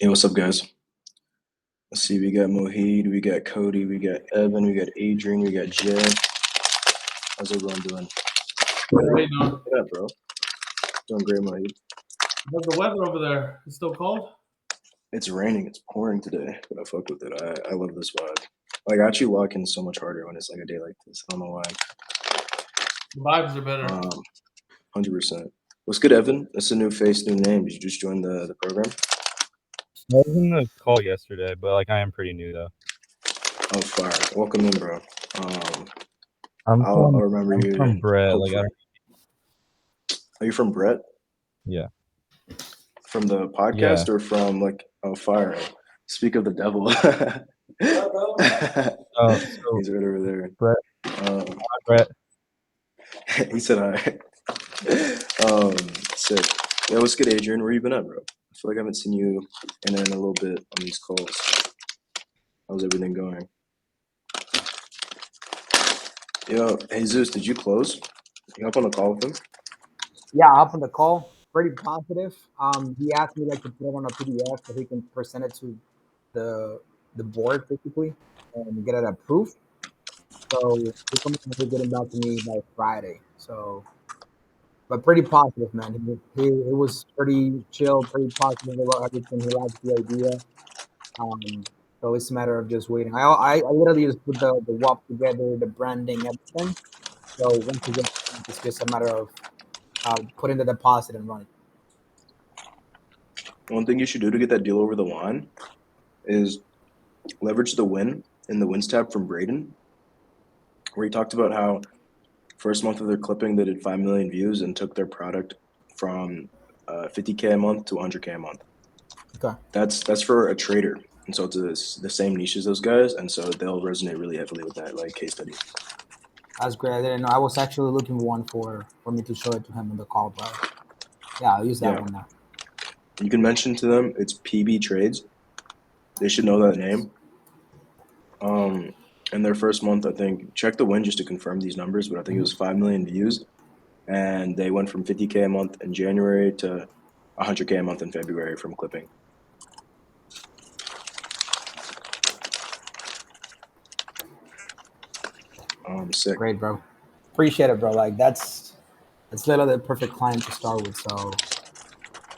Hey, what's up, guys? Let's see. We got Mohid, we got Cody, we got Evan, we got Adrian, we got Jay. How's everyone doing? How you doing? Yeah, bro. Doing great, Mohid. How's the weather over there? It's still cold? It's raining. It's pouring today, but I fuck with it. I love this vibe. Like, I actually walk in so much harder when it's like a day like this. I don't know why. The vibes are better. 100%. What's good, Evan? That's a new face, new name. Did you just join the program? I was in the call yesterday, but I am pretty new though. Oh, fire. Welcome in, bro. I'm I'll remember I'm you. from Brett. hopefully. Are you from Brett? Yeah. From the podcast or from fire? Speak of the devil. Oh, so He's right over there. Brett. Um, Brett. he said hi. Sick. Yeah, what's good, Adrian? Where you been at, bro? I feel like I haven't seen you in a little bit on these calls. How's everything going? Yo, Jesus, did you close? You up on the call with him? Yeah, up on the call, pretty positive. He asked me to put it on a PDF so he can present it to the board basically and get it approved. So he's going to be getting back to me by Friday. So, but pretty positive, man. He was pretty chill, pretty positive about everything. He likes the idea. So it's a matter of just waiting. I literally just put the WAP together, the branding, everything. So once we get, it's just a matter of putting the deposit and running. One thing you should do to get that deal over the line is leverage the win in the wins tab from Braden, where he talked about how first month of their clipping they did 5 million views and took their product from 50K a month to 100K a month. Okay. That's for a trader, and so it's the same niche as those guys, and so they'll resonate really heavily with that case study. That's great. I didn't know. I was actually looking for one for me to show it to him on the call, but yeah, I'll use that one now. You can mention to them it's PB Trades. They should know that name. In their first month, I think, check the win just to confirm these numbers, but I think it was 5 million views, and they went from 50K a month in January to 100K a month in February from clipping. Sick. Great, bro. Appreciate it, bro. That's literally the perfect client to start with. So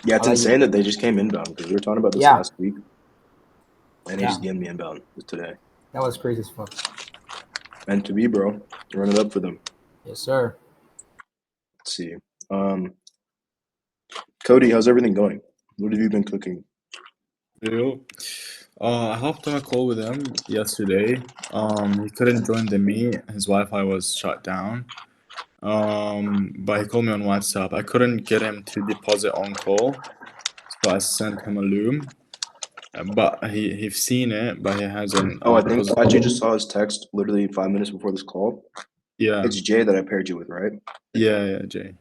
yeah, it's insane that they just came inbound because we were talking about this last week, and he just gave me inbound today. That was crazy as fuck. And to be, bro, run it up for them. Yes, sir. Let's see. Cody, how's everything going? What have you been cooking? Yo. I hopped on a call with him yesterday. He couldn't join the meet. His Wi-Fi was shut down. But he called me on WhatsApp. I couldn't get him to deposit on call, so I sent him a Loom. But he's seen it, but he hasn't. I think I actually just saw his text literally 5 minutes before this call. Yeah. It's Jay that I paired you with, right? Yeah, Jay.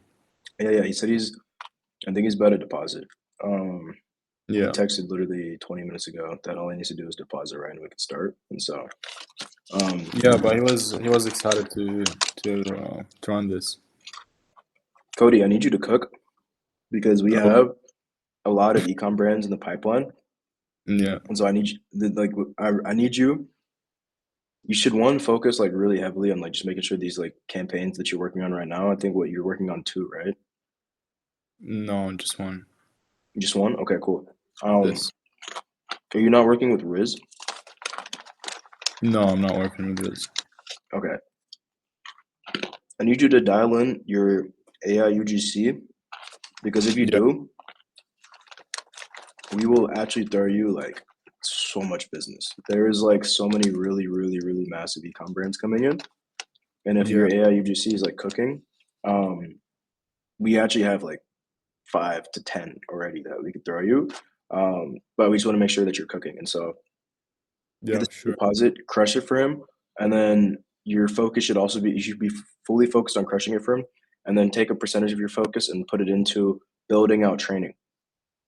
Yeah. He said I think he's about to deposit. Yeah. He texted literally 20 minutes ago that all he needs to do is deposit, right, and we can start. And so. Yeah, but he was excited to run this. Cody, I need you to cook because we have a lot of ecom brands in the pipeline. Yeah. And so I need you, I need you. You should focus really heavily on just making sure these campaigns that you're working on right now. I think you're working on 2, right? No, just 1. Just 1? Okay, cool. Are you not working with Riz? No, I'm not working with Riz. Okay. I need you to dial in your AI UGC because if you do, we will actually throw you so much business. There is so many really, really, really massive ecom brands coming in. And if your AI UGC is cooking, we actually have 5 to 10 already that we could throw you. But we just want to make sure that you're cooking. And so deposit, crush it for him. And then your focus should also be, you should be fully focused on crushing it for him. And then take a percentage of your focus and put it into building out training.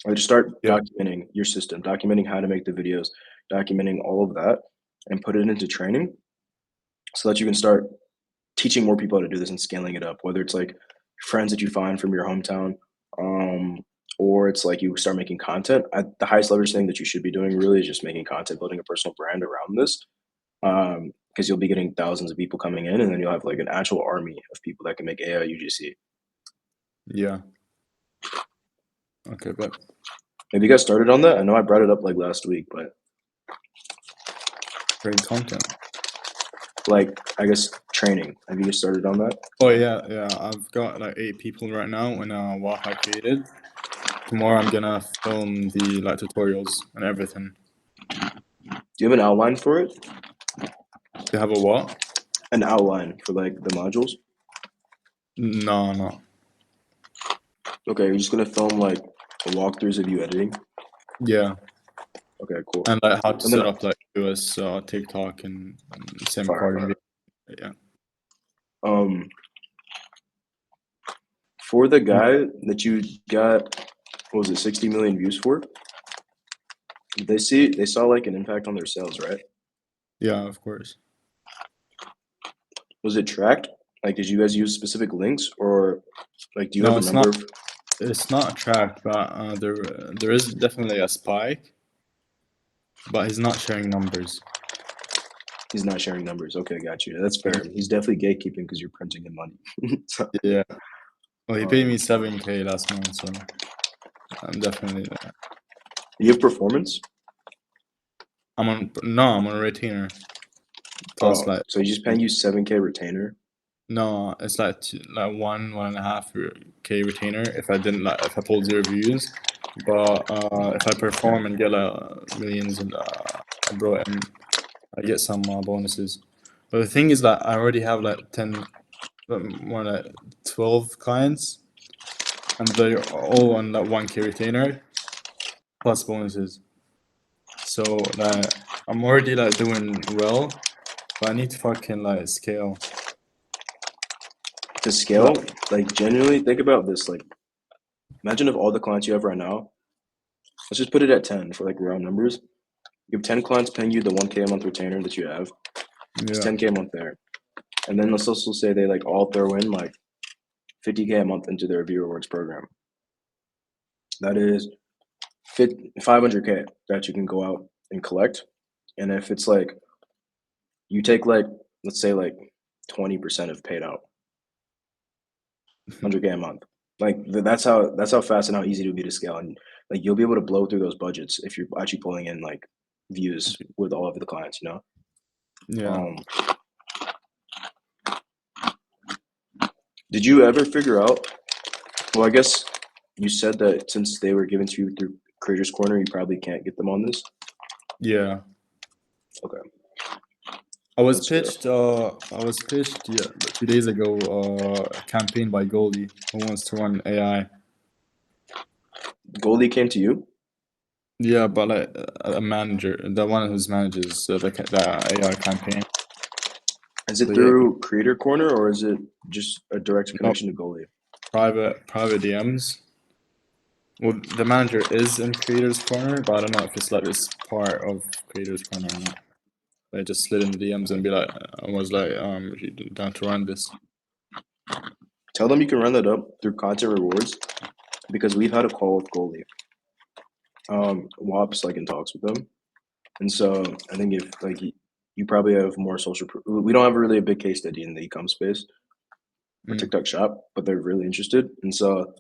Or just start documenting your system, documenting how to make the videos, documenting all of that, and put it into training so that you can start teaching more people how to do this and scaling it up, whether it's friends that you find from your hometown, or it's like you start making content. The highest leverage thing that you should be doing really is just making content, building a personal brand around this. Because you'll be getting thousands of people coming in, and then you'll have like an actual army of people that can make AI UGC. Yeah. Okay, but Have you guys started on that? I know I brought it up like last week, but great content. like I guess training. Have you guys started on that? Oh yeah. I've got like 8 people right now in what I created. Tomorrow I'm gonna film the like tutorials and everything. Do you have an outline for it? Do you have a what? An outline for like the modules? No. Okay, you're just gonna film like walkthroughs of you editing. Yeah, Okay, cool. and like how to And then- set up like US TikTok and SIM Fire. card. Yeah. For the guy that you got, what was it, 60 million views for? They saw like an impact on their sales, right? Yeah, of course. Was it tracked? Like, did you guys use specific links, or like, do you No, have a it's number? not. It's not tracked, but there is definitely a spike, but he's not sharing numbers. He's not sharing numbers. Okay, got you. That's fair. He's definitely gatekeeping because you're printing him money. So, Yeah. Well, he paid me 7K last month, so I'm definitely. you have performance? I'm on a retainer. Plus, Oh, like so he's just paying you 7K retainer. no, it's like 1.5K retainer if I pulled 0 views, but if I perform and get millions and bro, and I get some bonuses. But the thing is that I already have like more like 12 clients, and they're all on that 1K retainer plus bonuses. So like I'm already like doing well, but I need to fucking like scale. To scale, like genuinely think about this. Like, imagine if all the clients you have right now, let's just put it at 10 for like round numbers. You have 10 clients paying you the 1K a month retainer that you have. It's Yeah. 10K a month there. And then let's also say they like all throw in like 50K a month into their View Rewards program. That is 500K that you can go out and collect. And if it's like, you take like, let's say like 20% of paid out, 100K a month. Like that's how fast and how easy it would be to scale. And like you'll be able to blow through those budgets if you're actually pulling in like views with all of the clients, you know? Yeah. Did you ever figure out? Well, I guess you said that since they were given to you through Creators Corner, you probably can't get them on this. Yeah. Okay. I was That's pitched 2 days ago a campaign by Goldie who wants to run AI. Goldie came to you. Yeah, but like a manager, the one who manages the AI campaign. Is it So, yeah. through Creator Corner or is it just a direct connection to Goldie? Private DMs. Well, the manager is in Creators Corner, but I don't know if it's like this part of Creators Corner or not. They just slid in the DMs and be like, I was like, you down to run this. Tell them you can run that up through Content Rewards because we've had a call with Goldie. WAP's like in talks with them, and so I think if like you probably have more social. We don't have really a big case study in the e-com space for TikTok Shop, but they're really interested, and so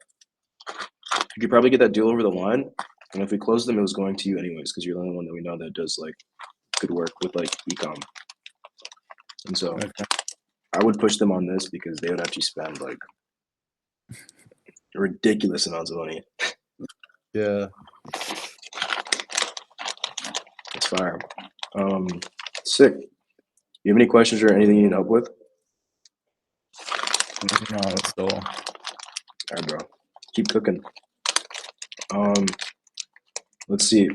you could probably get that deal over the line. And if we close them, it was going to you anyways because you're the only one that we know that does like good work with like e-com. And so Okay. I would push them on this because they would actually spend like ridiculous amounts of money. Yeah. It's fire. Sick. You have any questions or anything you need help with? No, that's all. All right, bro. Keep cooking. Let's see.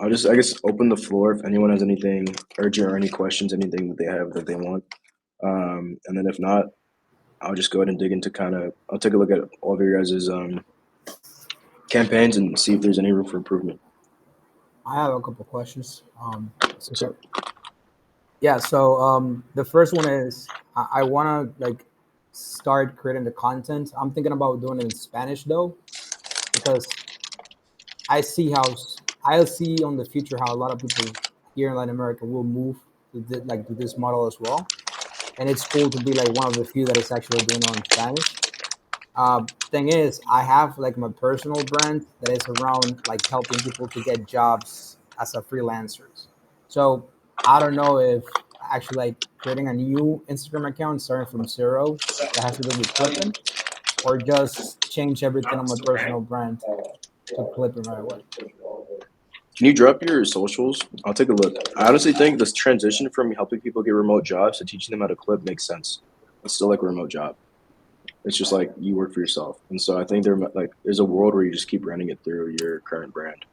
I'll just, I guess, open the floor if anyone has anything urgent or any questions, anything that they have that they want. And then if not, I'll just go ahead and dig into I'll take a look at all of your guys' campaigns and see if there's any room for improvement. I have a couple questions. So, Yeah, so the first one is I want to like start creating the content. I'm thinking about doing it in Spanish though, because because I see I'll see on the future how a lot of people here in Latin America will move to this model as well, and it's cool to be like one of the few that is actually doing it on Spanish. Thing is, I have like my personal brand that is around like helping people to get jobs as a freelancers. So I don't know if actually like creating a new Instagram account starting from zero that has to do with clipping, or just change everything on my personal brand to clipping right away. Can you drop your socials? I'll take a look. I honestly think this transition from helping people get remote jobs to teaching them how to clip makes sense. It's still like a remote job. It's just like you work for yourself, and so I think there's a world where you just keep running it through your current brand.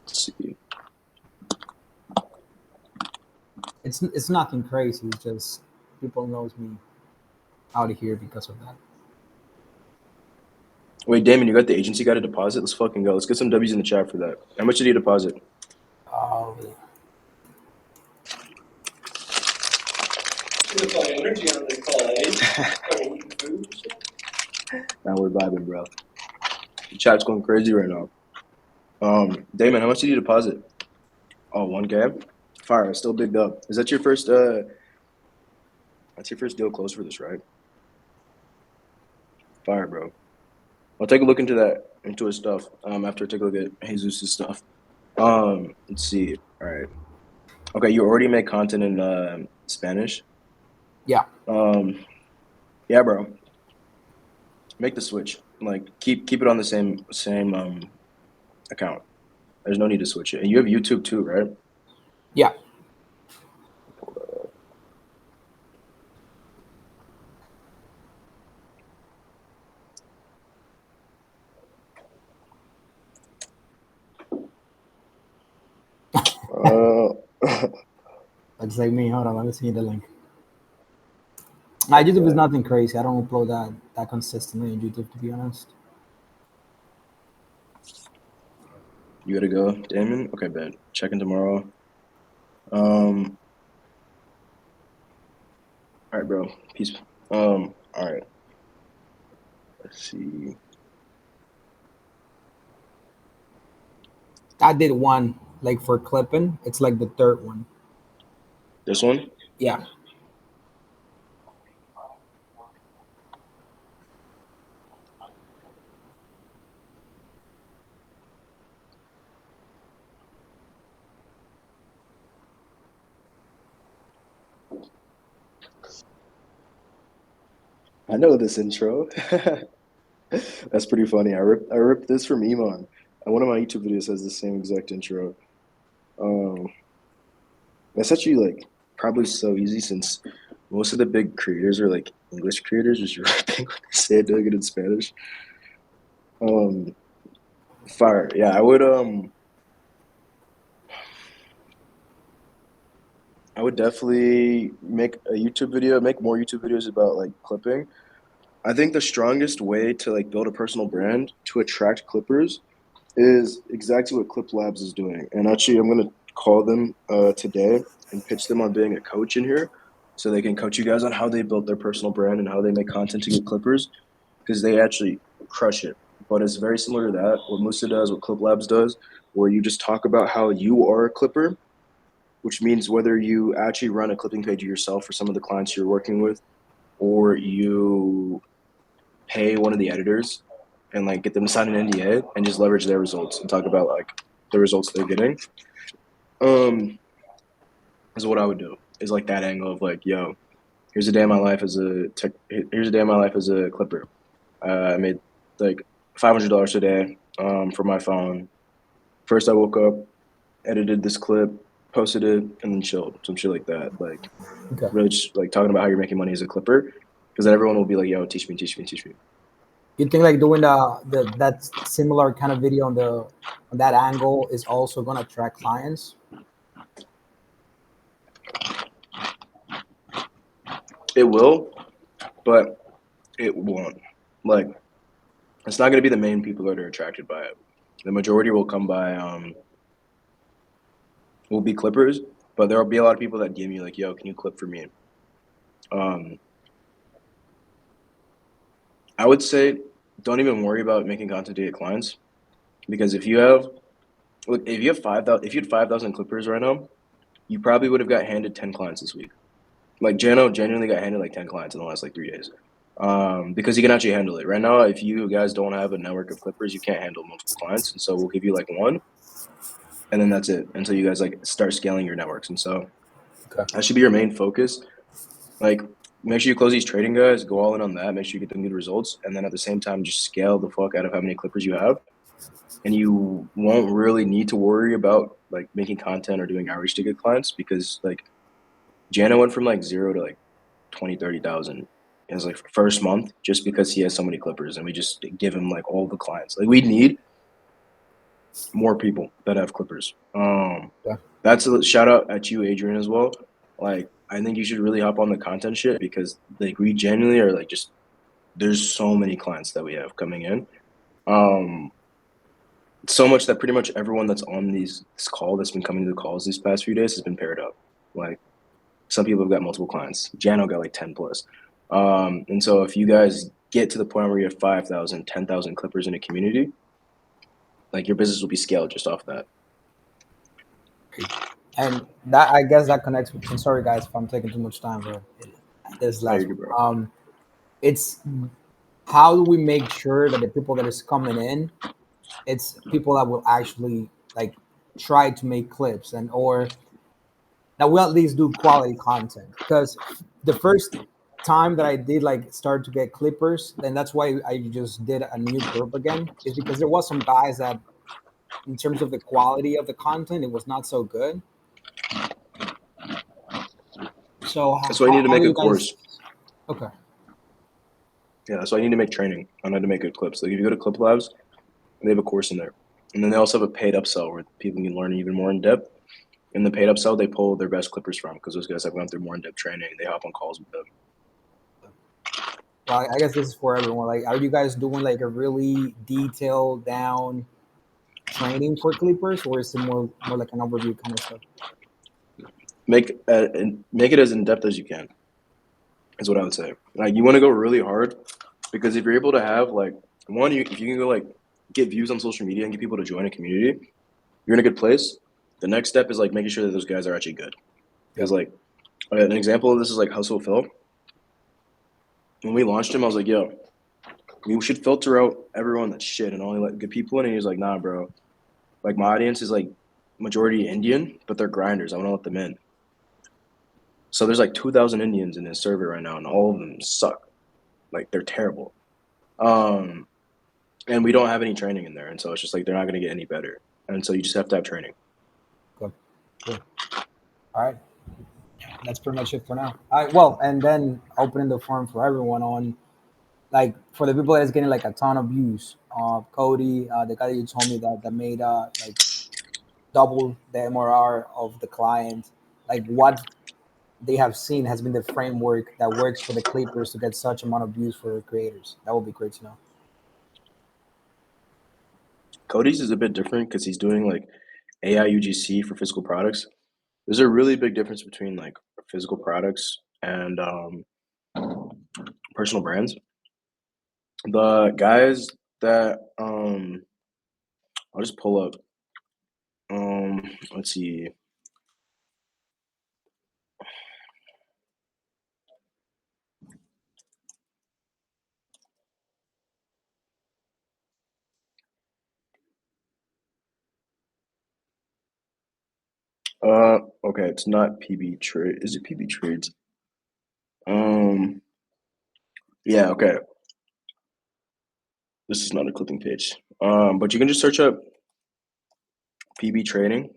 Let's see. It's nothing crazy. It's just people knows me out of here because of that. Wait, Damon, you got the agency got a deposit? Let's fucking go. Let's get some W's in the chat for that. How much did you deposit? Oh, Now we're vibing, bro. The chat's going crazy right now. Damon, how much did you deposit? Oh, 1K? Fire, still bigged up. Is that your first that's your first deal closed for this, right? Fire, bro. I'll take a look into his stuff. After I take a look at Jesus' stuff. Let's see. All right. Okay, you already make content in Spanish? yeah. Yeah, bro. Make the switch. Like keep it on the same account. There's no need to switch it. And you have YouTube too, right? Yeah. Looks like me. Hold on, let me see the link. My YouTube is nothing crazy. I don't upload that consistently on YouTube, to be honest. You gotta go, Damon? Okay, bet. Checking tomorrow. All right, bro. Peace. All right. Let's see. I did one like for clipping. It's like the third one. This one? Yeah. I know this intro. That's pretty funny. I ripped this from Iman. And one of my YouTube videos has the same exact intro. That's actually like probably so easy since most of the big creators are like English creators, just rapping what they say, doing it in Spanish. Fire. Yeah, I would definitely make a YouTube video, make more YouTube videos about like clipping. I think the strongest way to like build a personal brand to attract clippers is exactly what Clip Labs is doing. And actually, I'm gonna call them today and pitch them on being a coach in here, so they can coach you guys on how they built their personal brand and how they make content to get clippers, because they actually crush it. But it's very similar to that. What Musa does, what Clip Labs does, where you just talk about how you are a clipper, which means whether you actually run a clipping page yourself for some of the clients you're working with, or you pay one of the editors and like get them to sign an NDA and just leverage their results and talk about like the results they're getting. Is what I would do. Is like that angle of like, yo, here's a day of my life as a clipper. I made like $500 a day from my phone. First I woke up, edited this clip, posted it, and then chilled. Some shit like that. Like Okay. really just like talking about how you're making money as a clipper, because then everyone will be like, yo, teach me. You think like doing that similar kind of video on that angle is also gonna attract clients? It will, but it won't. Like, it's not going to be the main people that are attracted by it. The majority will come by, will be clippers, but there will be a lot of people that DM you like, yo, can you clip for me? I would say don't even worry about making content to get clients because if you have 5,000, if you had 5,000 Clippers right now, you probably would have got handed 10 clients this week. Like Jano genuinely got handed like 10 clients in the last like 3 days. Because he can actually handle it. Right now, if you guys don't have a network of Clippers, you can't handle multiple clients. And so we'll give you like one, and then that's it until you guys like start scaling your networks. And so Okay. that should be your main focus. Like make sure you close these trading guys, go all in on that, make sure you get them good results, and then at the same time just scale the fuck out of how many Clippers you have. And you won't really need to worry about like making content or doing outreach to get clients because like Jana went from like 0 to like 20, 30,000 in his like first month just because he has so many Clippers and we just give him like all the clients. Like we need more people that have Clippers. Yeah. That's a shout out at you, Adrian, as well. Like I think you should really hop on the content shit because like we genuinely are like just there's so many clients that we have coming in. So much that pretty much everyone that's on this call that's been coming to the calls these past few days has been paired up. Like some people have got multiple clients. Jano got like 10 plus. And so if you guys get to the point where you have 5,000, 10,000 Clippers in a community, like your business will be scaled just off that. And that I guess that connects with. I'm sorry, guys, if I'm taking too much time, bro. This last you're good, bro. one. It's how do we make sure that the people that is coming in, it's people that will actually like try to make clips and or that will at least do quality content. Because the first time that I did like start to get clippers, then that's why I just did a new group again, is because there was some guys that in terms of the quality of the content, it was not so good. So That's why you need to how make do a you guys? course. Okay. Yeah, so I need to make training on how to make good clips. Like if you go to Clip Labs, they have a course in there. And then they also have a paid upsell where people can learn even more in depth. In the paid upsell, they pull their best Clippers from because those guys have gone through more in depth training. They hop on calls with them. Well, I guess this is for everyone. Like, are you guys doing like a really detailed down training for clippers, or is it more like an overview kind of stuff? Make it as in depth as you can. Is what I would say. Like you want to go really hard because if you're able to have like if you can go like get views on social media and get people to join a community, you're in a good place. The next step is like making sure that those guys are actually good. Because like an example of this is like Hustle Phil. When we launched him, I was like, yo, we should filter out everyone that's shit and only let good people in. And he was like, nah, bro. Like my audience is like majority Indian, but they're grinders. I want to let them in. So there's like 2,000 Indians in his server right now, and all of them suck. Like they're terrible. And we don't have any training in there, and so it's just like they're not going to get any better. And so you just have to have training. Good. All right. That's pretty much it for now. All right. Well, and then opening the forum for everyone on, like, for the people that's getting like a ton of views. Cody, the guy that you told me that made like double the MRR of the client. Like, what they have seen has been the framework that works for the Clippers to get such amount of views for creators. That would be great to know. Cody's is a bit different because he's doing like AI UGC for physical products. There's a really big difference between like physical products and personal brands. The guys that I'll just pull up. Let's see. Okay, it's not PB Trade. Is it PB Trades? Yeah, okay. This is not a clipping page. But you can just search up PB Trading,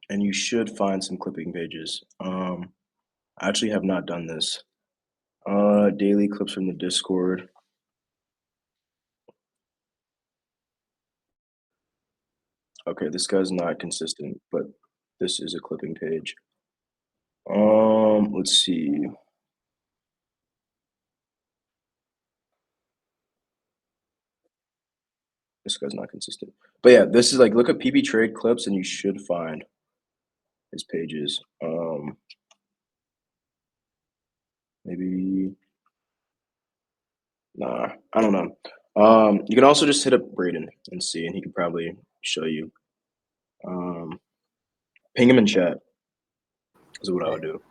and you should find some clipping pages. I actually have not done this. Daily clips from the Discord. Okay, this guy's not consistent, but this is a clipping page. Let's see. This guy's not consistent. But yeah, this is like look at PB Trade clips and you should find his pages. Maybe Nah, I don't know. You can also just hit up Braden and see, and he can probably show you. Um, ping him in chat is what I would do.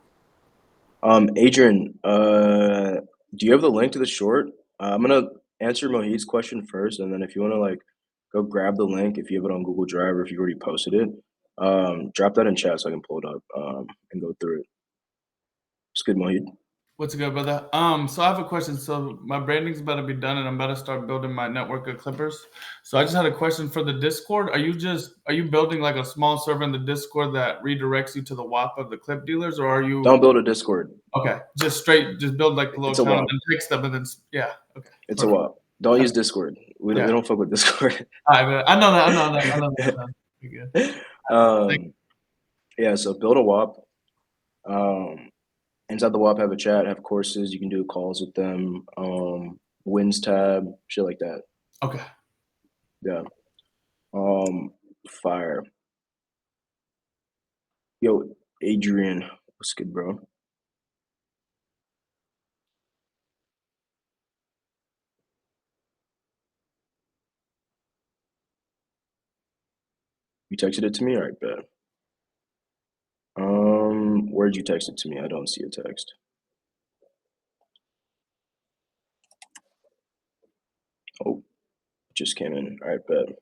Adrian, do you have the link to the short? I'm gonna answer Mohit's question first, and then if you wanna like go grab the link, if you have it on Google Drive or if you already posted it, drop that in chat so I can pull it up and go through it. It's good, Mohit. What's good, brother? So I have a question. So my branding's about to be done, and I'm about to start building my network of clippers. So I just had a question for the Discord. Are you building like a small server in the Discord that redirects you to the WAP of the clip dealers, or are you Don't build a Discord. okay? Just build like the little It's a channel WAP. and text them, and then yeah, okay. It's a Perfect. WAP. Don't use Discord. We Yeah. don't fuck with Discord. All right, man. I know that. You're good. Yeah, so build a WAP. Inside the WAP have a chat, have courses, you can do calls with them, wins tab, shit like that. Okay. Yeah. Fire. Yo, Adrian, what's good, bro? You texted it to me? All right, bet. Where'd you text it to me? I don't see a text. Oh, it just came in. All right, bet.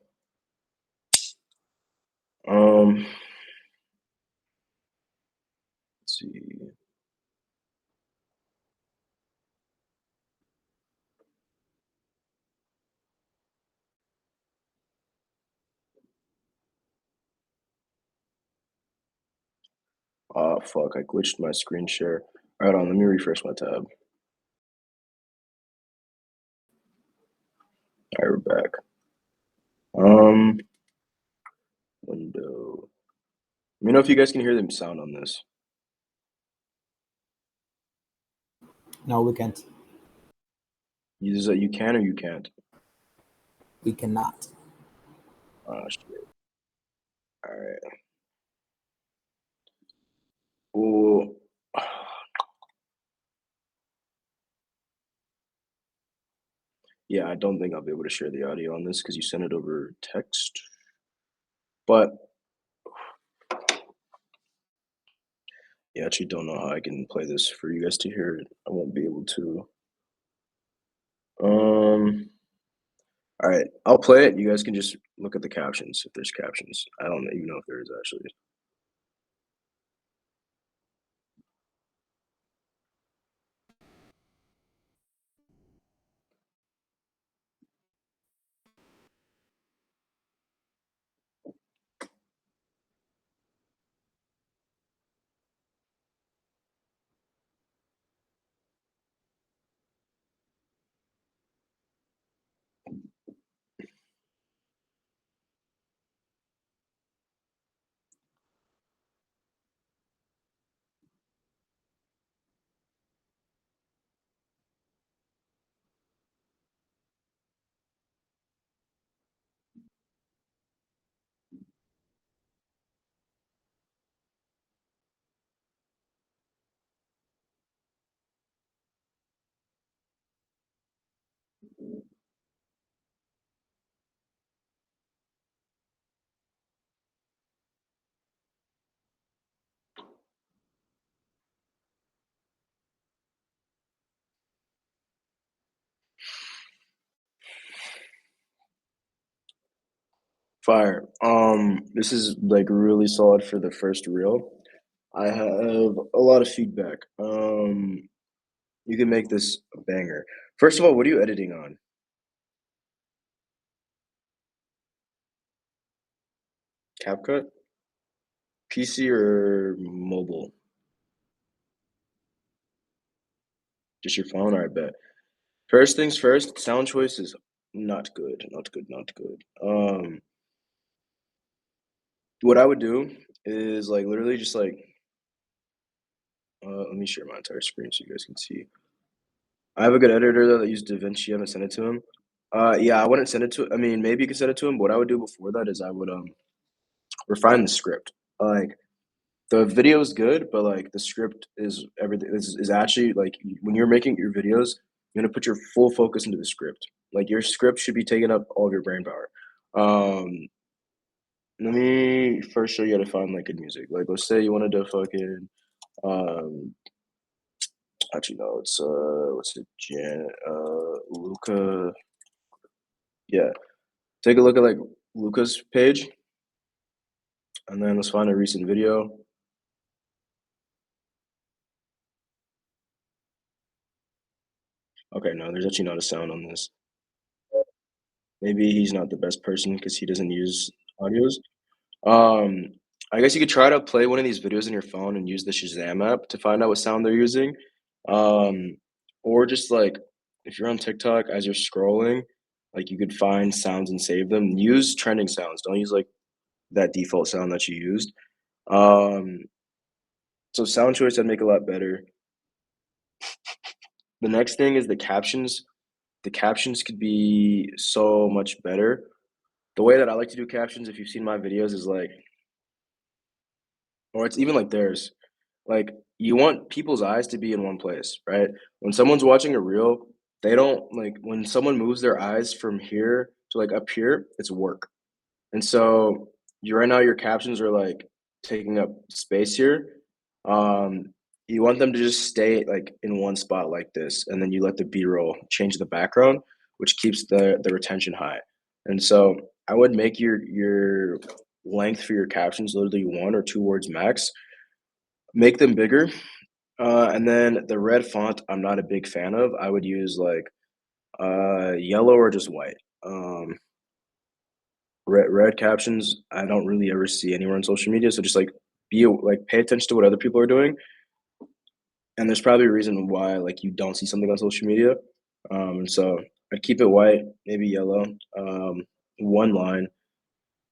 Let's see. Oh, fuck, I glitched my screen share. All right, let me refresh my tab. All right, we're back. Window. Let me know if you guys can hear the sound on this. No, we can't. Either you can or you can't. We cannot. Oh, shit. All right. Well, yeah, I don't think I'll be able to share the audio on this because you sent it over text. But yeah, I actually don't know how I can play this for you guys to hear it. I won't be able to. All right, I'll play it. You guys can just look at the captions if there's captions. I don't even know if there is actually. Fire. This is like really solid for the first reel. I have a lot of feedback. You can make this a banger. First of all, what are you editing on? CapCut? PC or mobile? Just your phone? I bet. First things first, sound choice is not good. Not good, not good. What I would do is like literally just like let me share my entire screen so you guys can see. I have a good editor though that uses DaVinci. I haven't sent it to him. Yeah, I wouldn't send it to. I mean, maybe you could send it to him. But what I would do before that is I would refine the script. Like the video is good, but like the script is everything. Is actually like when you're making your videos, You're gonna put your full focus into the script. Like your script should be taking up all of your brain power. Let me first show you how to find like good music. Like let's say you wanted to fucking um actually no, it's what's it, Luca. Yeah. Take a look at like Luca's page and then let's find a recent video. Okay, no, there's actually not a sound on this. Maybe he's not the best person because he doesn't use audios. Um, I guess you could try to play one of these videos in your phone and use the Shazam app to find out what sound they're using. Um, or just like if you're on TikTok as you're scrolling, like you could find sounds and save them. Use trending sounds. Don't use like that default sound that you used. Um, so sound choice I'd make a lot better. The next thing is the captions. The captions could be so much better. The way that I like to do captions, if you've seen my videos, is like, or it's even like theirs. Like you want people's eyes to be in one place, right? When someone's watching a reel, they don't like when someone moves their eyes from here to like up here, it's work. And so you right now your captions are like taking up space here. Um, you want them to just stay like in one spot like this, and then you let the B-roll change the background, which keeps the retention high. And so I would make your length for your captions literally 1 or 2 words max. Make them bigger. And then the red font, I'm not a big fan of. I would use like yellow or just white. Red captions, I don't really ever see anywhere on social media. So just like pay attention to what other people are doing. And there's probably a reason why like you don't see something on social media. And so I'd keep it white, maybe yellow. One line.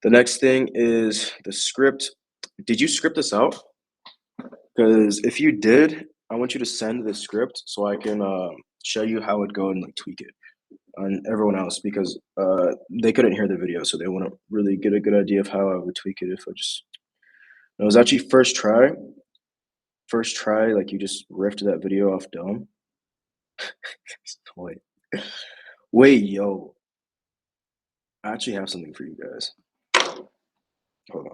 The next thing is the script. Did you script this out? Because if you did, I want you to send the script so I can show you how it'd go and like tweak it on everyone else because they couldn't hear the video, so they want to really get a good idea of how I would tweak it if I just. It was actually first try. First try, like you just riffed that video off Dome. Wait, wait, yo! I actually have something for you guys. Hold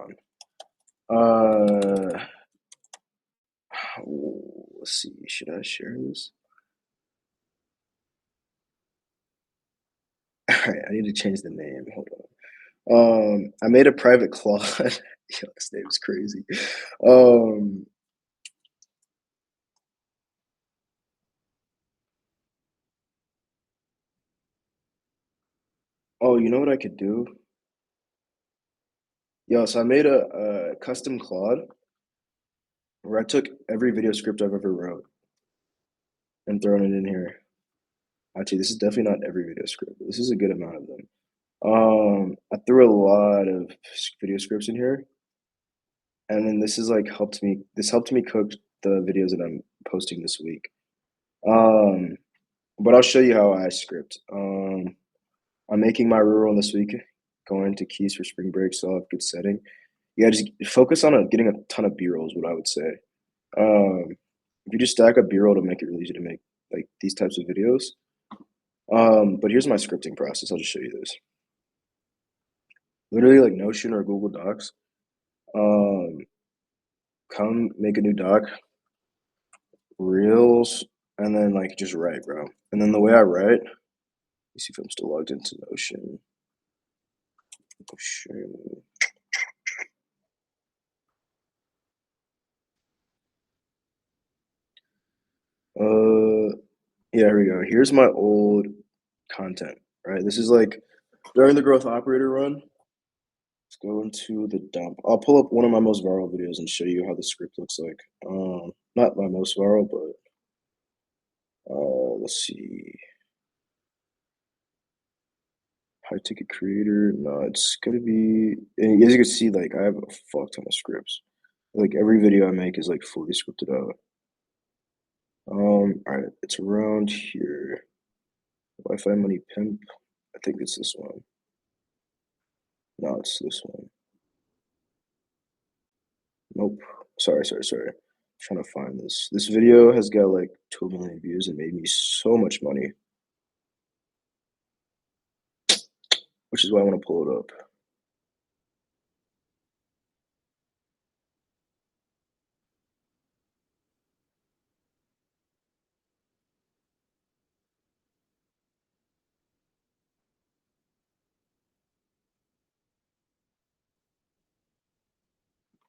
on. Uh, let's see. Should I share this? All right, I need to change the name. Hold on. I made a private Claude. Yo, this name is crazy. Um, oh, you know what I could do? Yo, so I made a custom Claude where I took every video script I've ever wrote and thrown it in here. Actually, this is definitely not every video script, but this is a good amount of them. I threw a lot of video scripts in here, and then this is like helped me. This helped me cook the videos that I'm posting this week. Um, but I'll show you how I script. I'm making my rural this week, going to Keys for spring break, so I'll have good setting. Yeah, just focus on getting a ton of B-rolls, what I would say. If you just stack up B-roll to make it really easy to make like these types of videos. But here's my scripting process. I'll just show you this. Literally like Notion or Google Docs. Come make a new doc, Reels, and then like just write, bro. And then the way I write, let me see if I'm still logged into Notion. Notion. Yeah, here we go. Here's my old content, right? This is like during the growth operator run. Let's go into the dump. I'll pull up one of my most viral videos and show you how the script looks like. Not my most viral, but let's see. High ticket creator. No, it's gonna be. And as you can see, like I have a fuck ton of scripts. Like every video I make is like fully scripted out. All right, it's around here. Wi-Fi money pimp. I think it's this one. No, it's this one. Nope. Sorry. Trying to find this. This video has got like 2 million views and made me so much money, which is why I want to pull it up.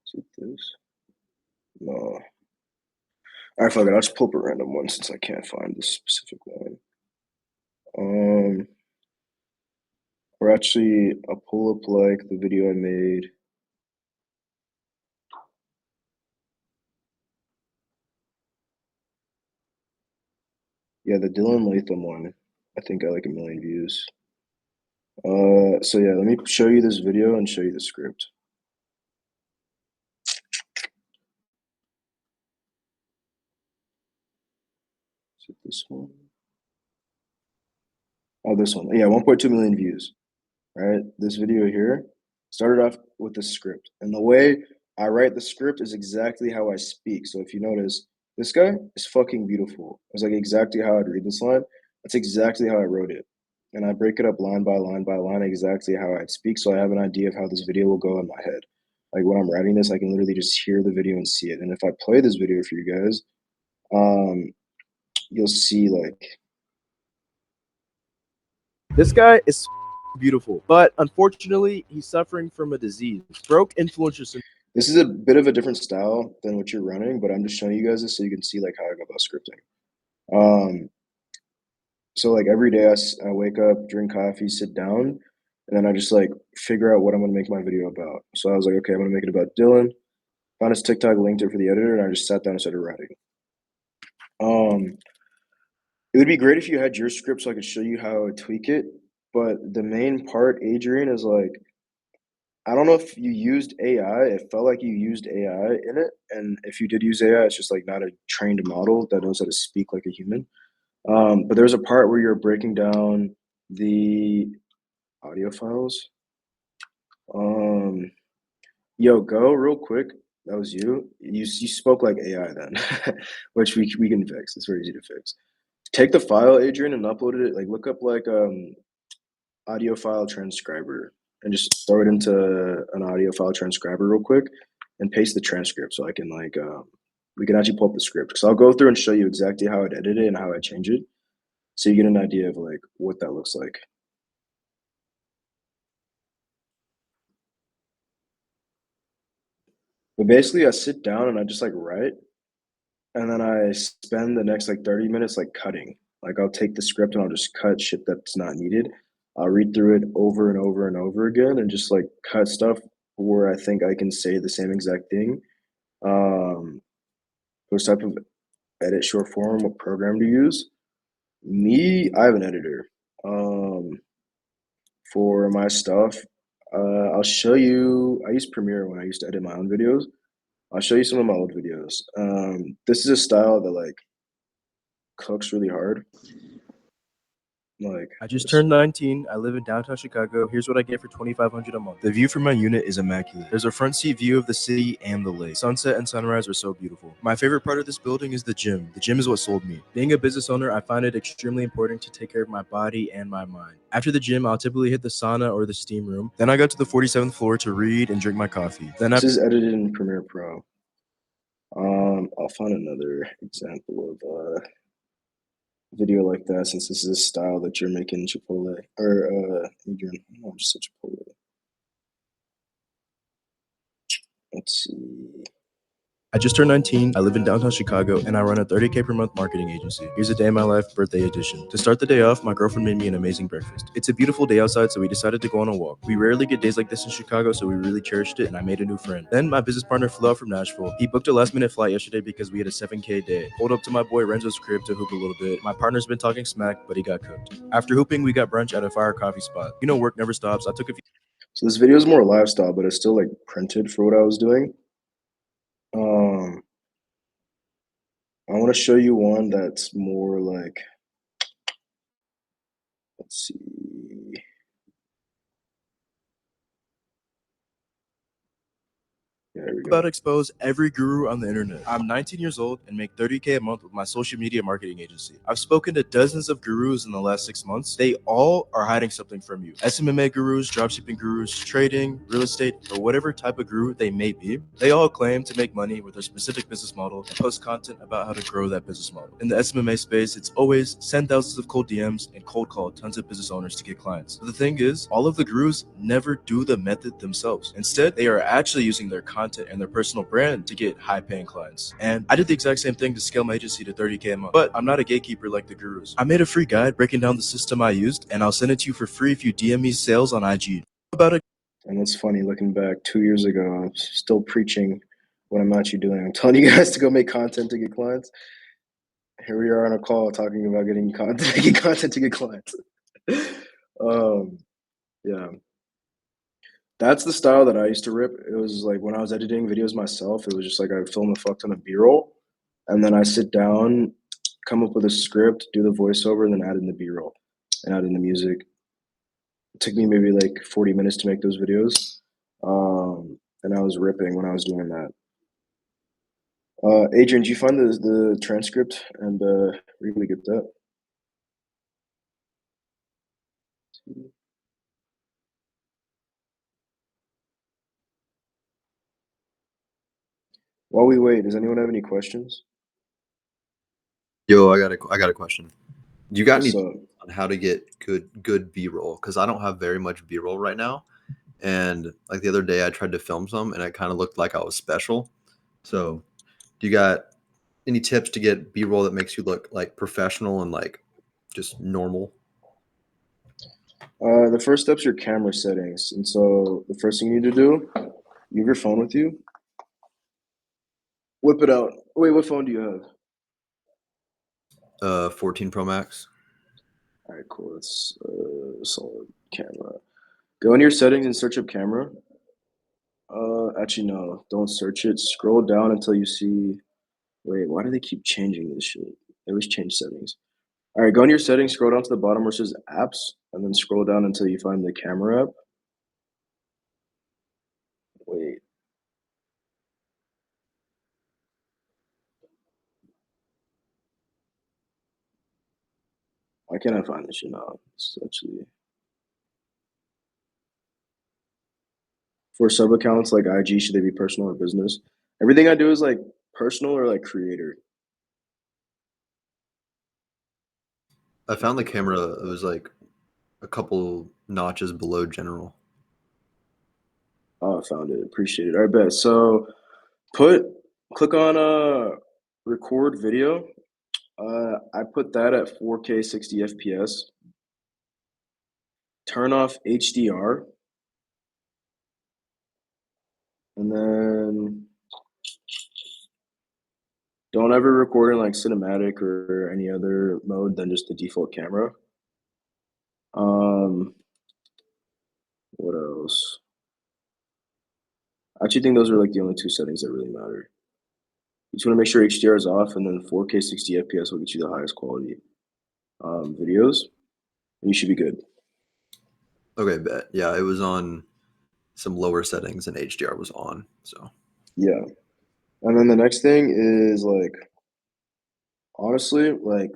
Is it this? No. All right, fuck it. I'll just pull up a random one since I can't find this specific one. Or actually, I'll pull up like the video I made. Yeah, the Dylan Latham one. I think got like 1 million views. So yeah, let me show you this video and show you the script. Is it this one? Oh, this one. Yeah, 1.2 million views. Right? This video here started off with the script. And the way I write the script is exactly how I speak. So if you notice, this guy is fucking beautiful. It's like exactly how I'd read this line. That's exactly how I wrote it. And I break it up line by line by line, exactly how I'd speak. So I have an idea of how this video will go in my head. Like when I'm writing this, I can literally just hear the video and see it. And if I play this video for you guys, you'll see like This guy is beautiful, but unfortunately, he's suffering from a disease. Broke influencer syndrome. this is a bit of a different style than what you're running, but I'm just showing you guys this so you can see like how I go about scripting. So like every day I wake up, drink coffee, sit down, and then I just like figure out what I'm gonna make my video about. So I was like, okay, I'm gonna make it about Dylan. Found his TikTok, linked it for the editor, and I just sat down and started writing. It would be great if you had your script so I could show you how I tweak it. But the main part, Adrian, is like I don't know if you used AI. It felt like you used AI in it, and if you did use AI, it's just like not a trained model that knows how to speak like a human. But there's a part where you're breaking down the audio files. Yo, go real quick. That was you. You spoke like AI then, which we can fix. It's very easy to fix. Take the file, Adrian, and upload it. Like look up like audio file transcriber and just throw it into an audio file transcriber real quick and paste the transcript so I can like we can actually pull up the script because I'll go through and show you exactly how I'd edit it and how I change it so you get an idea of like what that looks like. But basically I sit down and I just like write and then I spend the next like 30 minutes like cutting. Like I'll take the script and I'll just cut shit that's not needed. I'll read through it over and over and over again and just like cut stuff where I think I can say the same exact thing. Those type of edit short form, what program to use. I have an editor. For my stuff, I'll show you. I use Premiere when I used to edit my own videos. I'll show you some of my old videos. This is a style that like cooks really hard. Like I just turned 19. I live in downtown Chicago. Here's what I get for $2,500 a month. The view from my unit is immaculate. There's a front seat view of the city and the lake. Sunset and sunrise are so beautiful. My favorite part of this building is the gym. The gym is what sold me. Being a business owner, I find it extremely important to take care of my body and my mind. After the gym, I'll typically hit the sauna or the steam room. Then I go to the 47th floor to read and drink my coffee. Then this is edited in Premiere Pro. I'll find another example of video like that since this is a style that you're making Chipotle or Adrian. No, just said Chipotle. Let's see. I just turned 19. I live in downtown Chicago and I run a $30K per month marketing agency. Here's a day in my life, birthday edition. To start the day off, my girlfriend made me an amazing breakfast. It's a beautiful day outside, so we decided to go on a walk. We rarely get days like this in Chicago, so we really cherished it and I made a new friend. Then my business partner flew out from Nashville. He booked a last minute flight yesterday because we had a 7K day. Pulled up to my boy Renzo's crib to hoop a little bit. My partner's been talking smack, but he got cooked. After hooping, we got brunch at a fire coffee spot. You know, work never stops. I took a few. So this video is more lifestyle, but it's still like printed for what I was doing. I want to show you one that's more like, let's see. Yeah, There we About go. to expose every guru on the internet. I'm 19 years old and make $30K a month with my social media marketing agency. I've spoken to dozens of gurus in the last 6 months. They all are hiding something from you. SMMA gurus, dropshipping gurus, trading, real estate, or whatever type of guru they may be. They all claim to make money with their specific business model and post content about how to grow that business model. In the SMMA space, it's always send thousands of cold DMs and cold call tons of business owners to get clients. But the thing is, all of the gurus never do the method themselves. Instead, they are actually using their content and their personal brand to get high paying clients. And I did the exact same thing to scale my agency to 30K a month. But I'm not a gatekeeper like the gurus. I made a free guide breaking down the system I used, and I'll send it to you for free if you DM me sales on IG. About it. And it's funny looking back 2 years ago, I'm still preaching what I'm actually doing. I'm telling you guys to go make content to get clients. Here we are on a call talking about getting content to get clients. Yeah. That's the style that I used to rip. It was like when I was editing videos myself, it was just like I would film a fuck ton of B-roll, and then I sit down, come up with a script, do the voiceover, and then add in the B-roll and add in the music. It took me maybe like 40 minutes to make those videos. And I was ripping when I was doing that. Adrian, did you find the transcript and really get that? While we wait, does anyone have any questions? Yo, I got a question. You got any What's up? on how to get good B-roll? Because I don't have very much B-roll right now. And like the other day I tried to film some and it kind of looked like I was special. So do you got any tips to get B-roll that makes you look like professional and like just normal? The first step's your camera settings. And so the first thing you need to do, you have your phone with you. Whip it out. Wait, what phone do you have? 14 Pro Max. All right, cool. That's solid camera. Go into your settings and search up camera. Actually, no, don't search it. Scroll down until you see. Wait, why do they keep changing this shit? They always change settings. All right, go into your settings, scroll down to the bottom where it says apps, and then scroll down until you find the camera app. Wait. Why can't I find this shit now? It's actually for sub accounts like IG, should they be personal or business? Everything I do is like personal or like creator. I found the camera. It was like a couple notches below general. Oh, I found it. Appreciate it. All right, bet. So click on record video. I put that at 4K 60 FPS. Turn off HDR. And then don't ever record in like cinematic or any other mode than just the default camera. What else? I actually think those are like the only two settings that really matter. You just want to make sure HDR is off, and then 4K 60 FPS will get you the highest quality videos, and you should be good. Okay, bet. Yeah, it was on some lower settings and HDR was on. So Yeah. And then the next thing is like, honestly, like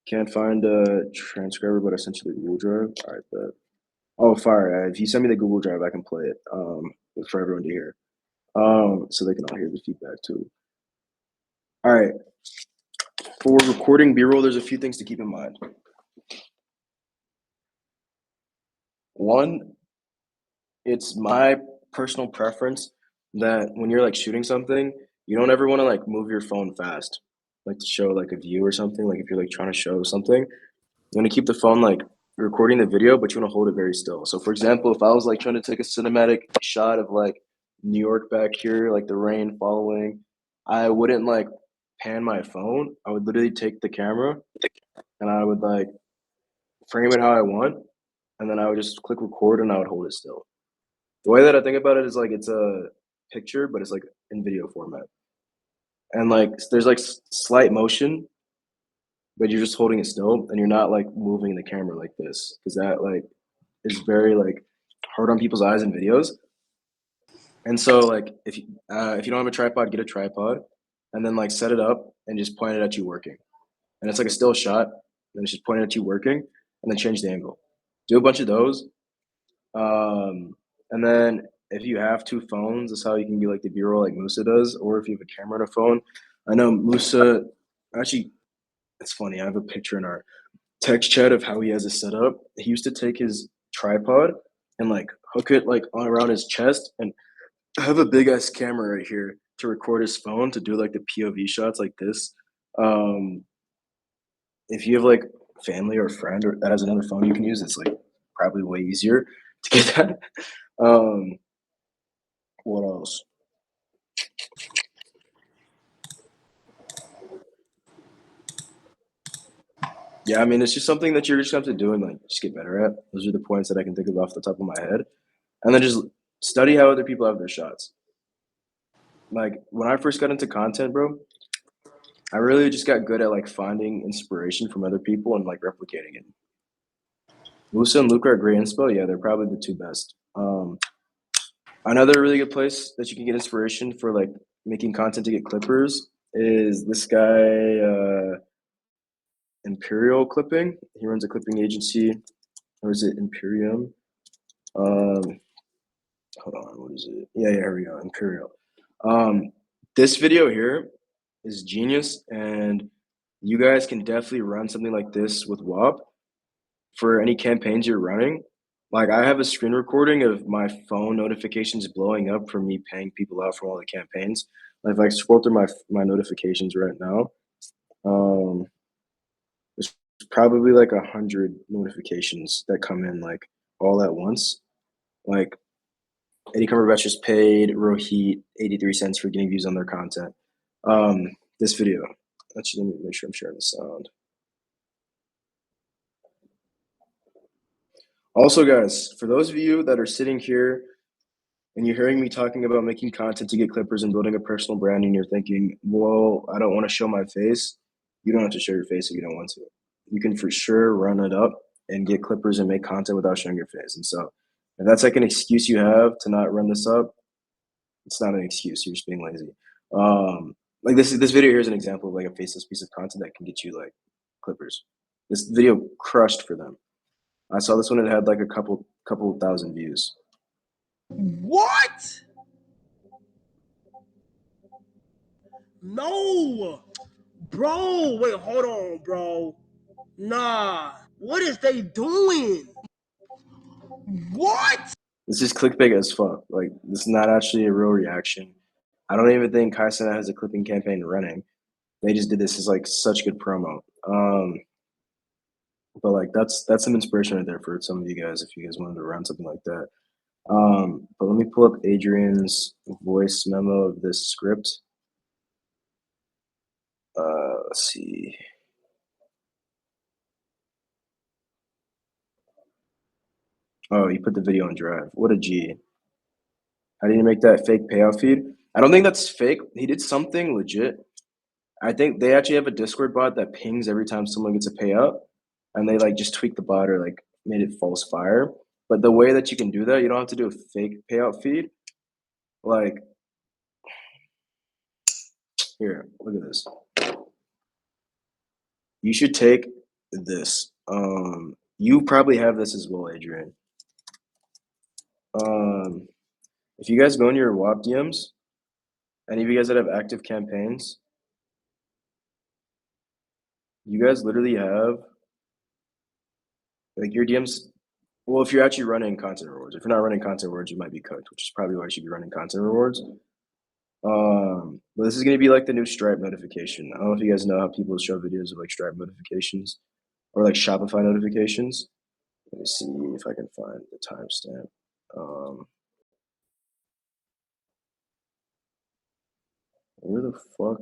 can't find a transcriber, but I sent you the Google Drive. All right, bet. Oh, fire! If you send me the Google Drive, I can play it for everyone to hear, so they can all hear the feedback too. All right. For recording B-roll, there's a few things to keep in mind. One, it's my personal preference that when you're like shooting something, you don't ever want to like move your phone fast, like to show like a view or something. Like if you're like trying to show something, you want to keep the phone like recording the video, but you want to hold it very still. So for example, if I was like trying to take a cinematic shot of like New York back here, like the rain following, I wouldn't like pan my phone. I would literally take the camera and I would like frame it how I want, and then I would just click record and I would hold it still. The way that I think about it is like it's a picture, but it's like in video format. And like there's like slight motion, but you're just holding it still and you're not like moving the camera like this, because that like is very like hard on people's eyes in videos. And so like if you don't have a tripod, get a tripod, and then like set it up and just point it at you working. And it's like a still shot, and it's just pointed at you working, and then change the angle. Do a bunch of those. And then if you have two phones, that's how you can get like the B-roll like Musa does, or if you have a camera on a phone. I know Musa actually, it's funny, I have a picture in our text chat of how he has it set up. He used to take his tripod and like hook it like on around his chest and have a big ass camera right here to record his phone to do like the POV shots like this. If you have like family or a friend or that has another phone you can use, it's like probably way easier to get that. What else? Yeah, I mean, it's just something that you're just gonna have to do and like just get better at. Those are the points that I can think of off the top of my head, and then just study how other people have their shots. Like when I first got into content, bro, I really just got good at like finding inspiration from other people and like replicating it. Musa and Luca are great inspo. Yeah, they're probably the two best. Another really good place that you can get inspiration for like making content to get clippers is this guy, Imperial Clipping. He runs a clipping agency, or is it Imperium? Hold on, what is it? Yeah, here we go, Imperial. This video here is genius, and you guys can definitely run something like this with WAP for any campaigns you're running. Like I have a screen recording of my phone notifications blowing up from me paying people out from all the campaigns. Like if I scroll through my notifications right now, there's probably like 100 notifications that come in like all at once. Like Eddie Cumberbatch just paid Rohit 83 cents for getting views on their content. This video. Actually, let me make sure I'm sharing the sound. Also, guys, for those of you that are sitting here and you're hearing me talking about making content to get clippers and building a personal brand, and you're thinking, well, I don't want to show my face. You don't have to show your face if you don't want to. You can for sure run it up and get clippers and make content without showing your face. And so if that's like an excuse you have to not run this up, it's not an excuse. You're just being lazy. Like this video here is an example of like a faceless piece of content that can get you like clippers. This video crushed for them. I saw this one, it had like a couple thousand views. What? No, bro. Wait, hold on, bro. Nah. What is they doing? What? This is clickbait as fuck. Like this is not actually a real reaction. I don't even think Kai Cenat has a clipping campaign running. They just did this as like such good promo. But like that's some inspiration right there for some of you guys if you guys wanted to run something like that. But let me pull up Adrian's voice memo of this script. Let's see. Oh, you put the video on Drive. What a G. How did you make that fake payout feed? I don't think that's fake. He did something legit. I think they actually have a Discord bot that pings every time someone gets a payout, and they like just tweak the bot or like made it false fire. But the way that you can do that, you don't have to do a fake payout feed. Like, here, look at this. You should take this. You probably have this as well, Adrian. If you guys go in your WAP DMs, any of you guys that have active campaigns, you guys literally have like your DMs. Well, if you're actually running content rewards, if you're not running content rewards, you might be cooked, which is probably why you should be running content rewards. But this is going to be like the new Stripe notification. I don't know if you guys know how people show videos of like Stripe notifications or like Shopify notifications. Let me see if I can find the timestamp. Where the fuck?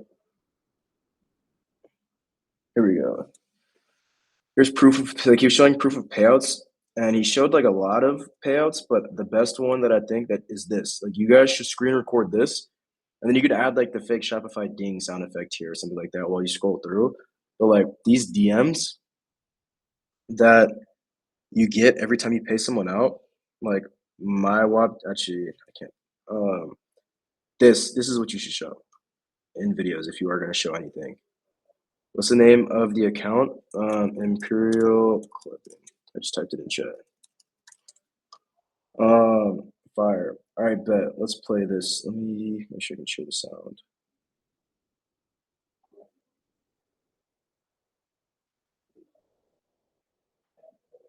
Here we go. Here's proof of, like he was showing proof of payouts, and he showed like a lot of payouts, but the best one that I think that is this. Like you guys should screen record this, and then you could add like the fake Shopify ding sound effect here or something like that while you scroll through. But like these DMs that you get every time you pay someone out, like my WAP, actually I can't This is what you should show in videos if you are going to show anything. What's the name of the account? Imperial Clipping. I just typed it in chat. Fire. All right, bet. Let's play this. Let me make sure I can share the sound.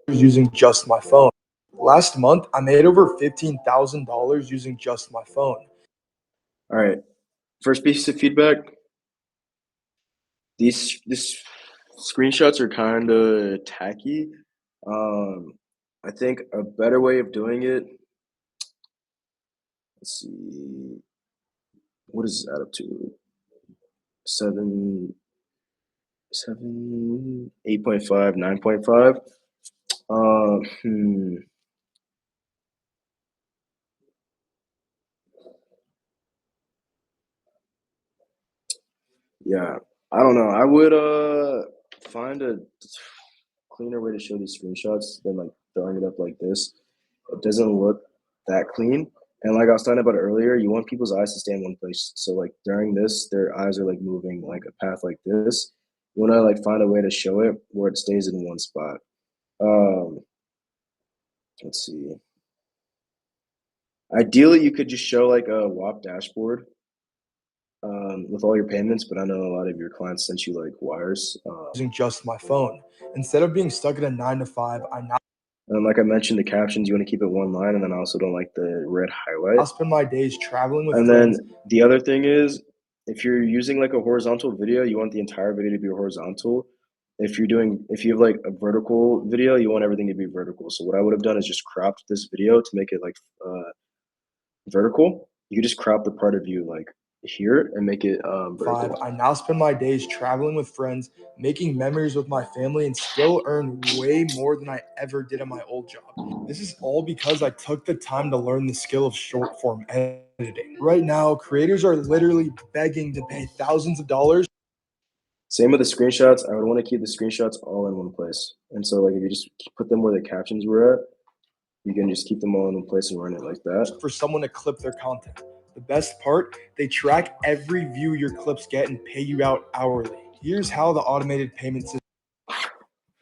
Using just my phone. Last month, I made over $15,000 using just my phone. All right. First piece of feedback. These screenshots are kind of tacky. I think a better way of doing it. Let's see. What does this add up to? 8.5, 9.5. Yeah, I don't know. I would find a cleaner way to show these screenshots than like throwing it up like this. It doesn't look that clean. And like I was talking about earlier, you want people's eyes to stay in one place. So like during this, their eyes are like moving like a path like this. You want to like find a way to show it where it stays in one spot. Let's see. Ideally, you could just show like a WAP dashboard with all your payments, but I know a lot of your clients sent you like wires. Using just my phone. Instead of being stuck at a 9 to 5, I now And like I mentioned, the captions, you want to keep it one line, and then I also don't like the red highlight. spend my days traveling with And friends. then the other thing is, if you're using like a horizontal video, you want the entire video to be horizontal. If you have like a vertical video, you want everything to be vertical. So what I would have done is just cropped this video to make it like vertical. You could just crop the part of you like here and make it vertical. I now spend my days traveling with friends, making memories with my family, and still earn way more than I ever did at my old job. This is all because I took the time to learn the skill of short form editing. Right now, creators are literally begging to pay thousands of dollars. Same with the screenshots. I would want to keep the screenshots all in one place. And so like if you just put them where the captions were at, you can just keep them all in one place and run it like that. For someone to clip their content. The best part, they track every view your clips get and pay you out hourly. Here's how the automated payment system.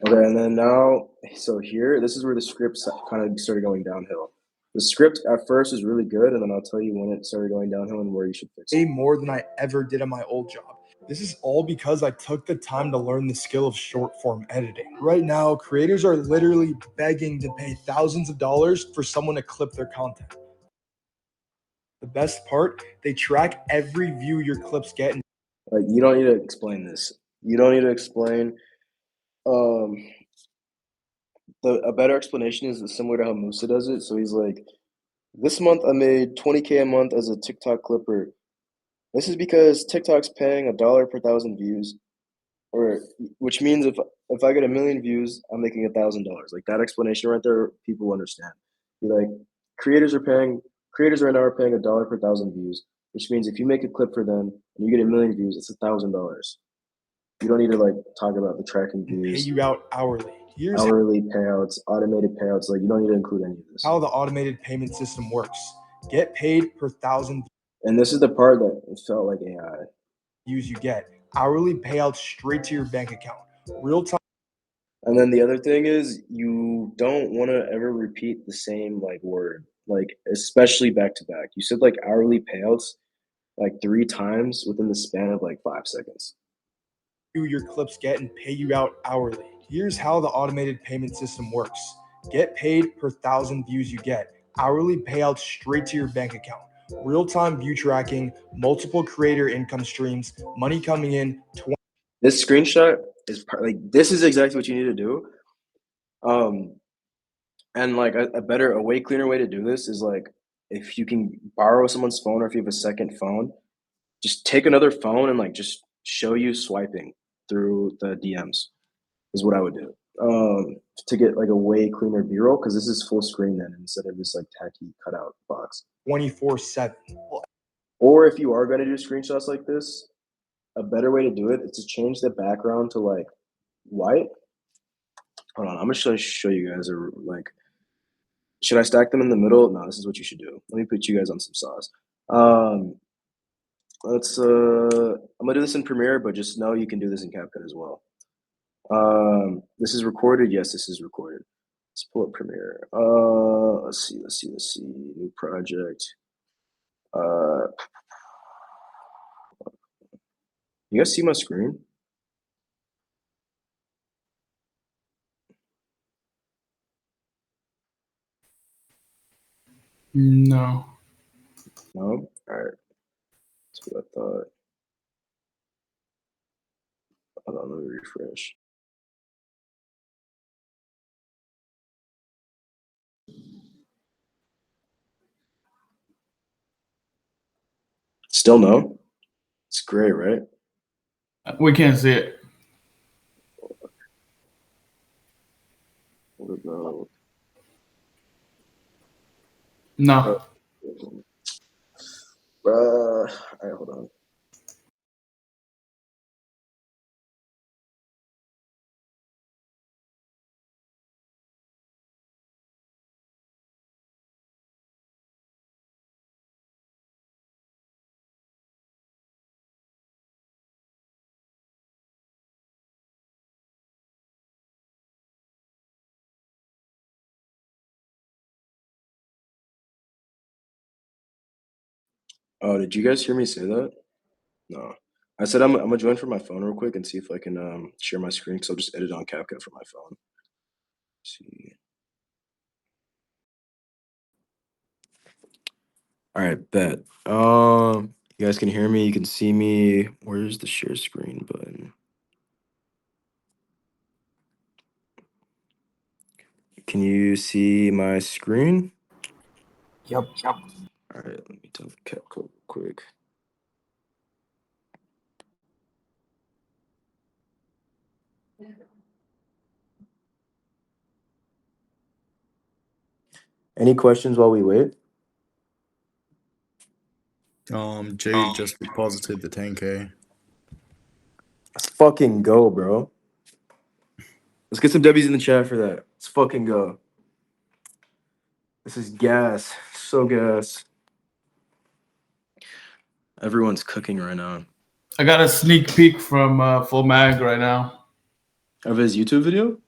Okay, and then now, so here, this is where the script kind of started going downhill. The script at first is really good, and then I'll tell you when it started going downhill and where you should fix Way it. more than I ever did at my old job. This is all because I took the time to learn the skill of short form editing. Right now, creators are literally begging to pay thousands of dollars for someone to clip their content. The best part, they track every view your clips get. Like, you don't need to explain this. You don't need to explain. A better explanation is similar to how Musa does it. So he's like, this month I made 20K a month as a TikTok clipper. This is because TikTok's paying $1 per 1,000 views, or which means if I get 1,000,000 views, I'm making $1,000. Like that explanation right there, people understand. Be like, creators right now are paying $1 per 1,000 views, which means if you make a clip for them and you get 1,000,000 views, it's $1,000. You don't need to like talk about the tracking Pay views, you out hourly. Here's hourly payouts, automated payouts. Like you don't need to include any of this. how the automated payment system works. Get paid per 1,000 And this is the part that it felt like AI. views you get. Hourly payouts straight to your bank account. Real time. And then the other thing is you don't want to ever repeat the same like word, like especially back to back. You said like hourly payouts like 3 times within the span of like 5 seconds. Your clips get and pay you out hourly. Here's how the automated payment system works. Get paid per 1,000 views you get. Hourly payouts straight to your bank account. Real-time view tracking, multiple creator income streams, money coming in. This screenshot is like this is exactly what you need to do. And like a way cleaner way to do this is like if you can borrow someone's phone or if you have a second phone, just take another phone and like just show you swiping through the DMs is what I would do. To get like a way cleaner B-roll because this is full screen then instead of this like tacky cutout box. 24/7. Or if you are going to do screenshots like this, a better way to do it is to change the background to like white. Hold on, I'm gonna show you guys Should I stack them in the middle? No, this is what you should do. Let me put you guys on some sauce. Let's I'm gonna do this in Premiere, but just know you can do this in CapCut as well. This is recorded. Yes, this is recorded. Let's pull up Premiere. Let's see. New project. You guys see my screen? No. No? All right. That's what I thought. Hold on, let me refresh. Still no? It's great, right? We can't see it. What about No. all right, hold on. Oh, did you guys hear me say that? No. I said I'm gonna join from my phone real quick and see if I can share my screen because I'll just edit on CapCut from my phone. See. All right, bet. You guys can hear me. You can see me. Where's the share screen button? Can you see my screen? Yep. All right, let me tell CapCut real quick. Any questions while we wait? Jay just deposited the 10K. Let's fucking go, bro. Let's get some W's in the chat for that. Let's fucking go. This is gas. So gas. Everyone's cooking right now. I got a sneak peek from Full Mag right now Of his YouTube video?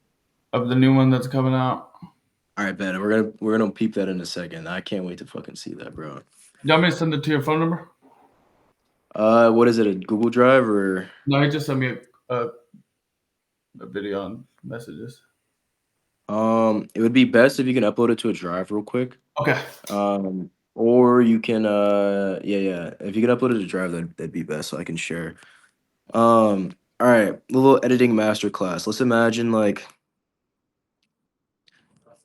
of the new one that's coming out. All right, bet. We're gonna peep that in a second. I can't wait to fucking see that, bro. You want me to send it to your phone number? What is it? A Google Drive or? No, he just sent me a video on messages. It would be best if you can upload it to a drive real quick. Okay. Or you can yeah. If you can upload it to drive, that'd be best so I can share. All right, little editing masterclass. Let's imagine like